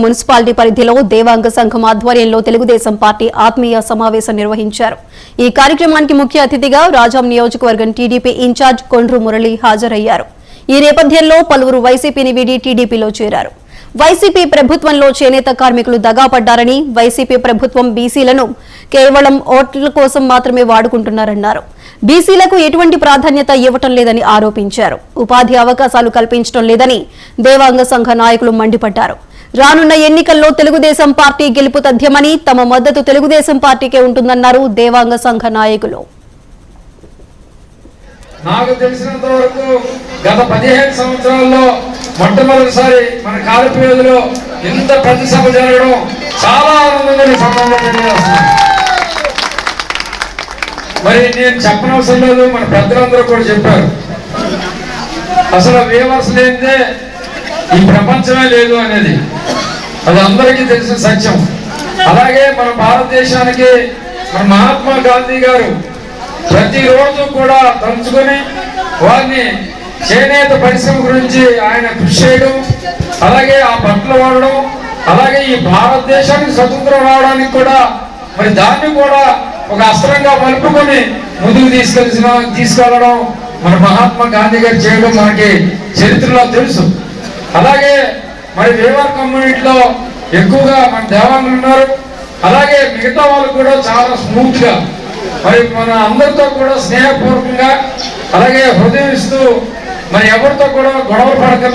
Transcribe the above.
Municipality పరిధిలో దేవాంగ సంఘం ఆధ్వర్యంలో తెలుగుదేశం పార్టీ ఆత్మీయ సమావేశం నిర్వహించారు. ఈ కార్యక్రమానికి ముఖ్య అతిథిగా రాజాం నియోజకవర్గం టీడీపీ ఇన్ఛార్జ్ కొండ్రు మురళి హాజరయ్యారు. ఈ నేపథ్యంలో పలువురు వైసీపీని వీడి టీడీపీలో చేరారు. వైసీపీ ప్రభుత్వంలో చేనేత కార్మికులు దగాపడ్డారని, వైసీపీ ప్రభుత్వం బీసీలను కేవలం ఓట్ల కోసం మాత్రమే వాడుకుంటున్నారన్నారు. బీసీలకు ఎటువంటి ప్రాధాన్యత ఇవ్వటం లేదని ఆరోపించారు. ఉపాధి అవకాశాలు కల్పించడం లేదని దేవాంగ సంఘ నాయకులు మండిపడ్డారు. రానున్న ఎన్నికల్లో తెలుగుదేశం పార్టీ గెలుపు తథ్యమని, తమ మద్దతు తెలుగుదేశం పార్టీకే ఉంటుందన్నారు దేవాంగ సంఘ నాయకులు. నాకు తెలిసినంత వరకు గత 15 సంవత్సరాల్లో మొట్టమొదటిసారి మన కాలిపేదలో ఇంత పెద్ద సభ జరగడం చాలా ఆనందంగా సంబంధం. మరి నేను చెప్పనవసరం లేదు, మన పెద్దలందరూ కూడా చెప్పారు. అసలు వేవర్స్ లేనిదే ఈ ప్రపంచమే లేదు అనేది అది అందరికీ తెలిసిన సత్యం. అలాగే మన భారతదేశానికి మన మహాత్మా గాంధీ గారు ప్రతిరోజు కూడా తలుచుకొని వారిని చేనేత పరిశ్రమ గురించి ఆయన కృషి చేయడం, అలాగే ఆ బట్టలు వాడడం, అలాగే ఈ భారతదేశానికి స్వతంత్రం రావడానికి కూడా మరి దాన్ని కూడా ఒక అస్త్రంగా మలుపుకొని ముందుకు తీసుకెళ్ళడం మన మహాత్మా గాంధీ గారు చేయడం మనకి చరిత్రలో తెలుసు. అలాగే మరి వేవర్ కమ్యూనిటీలో ఎక్కువగా మన దేవాంగులు ఉన్నారు. అలాగే మిగతా వాళ్ళు కూడా చాలా స్మూత్ గా మరి మన అందరితో కూడా స్నేహపూర్వకంగా అలాగే హృదయం ఇస్తూ మరి ఎవరితో కూడా గొడవలు పడకుండా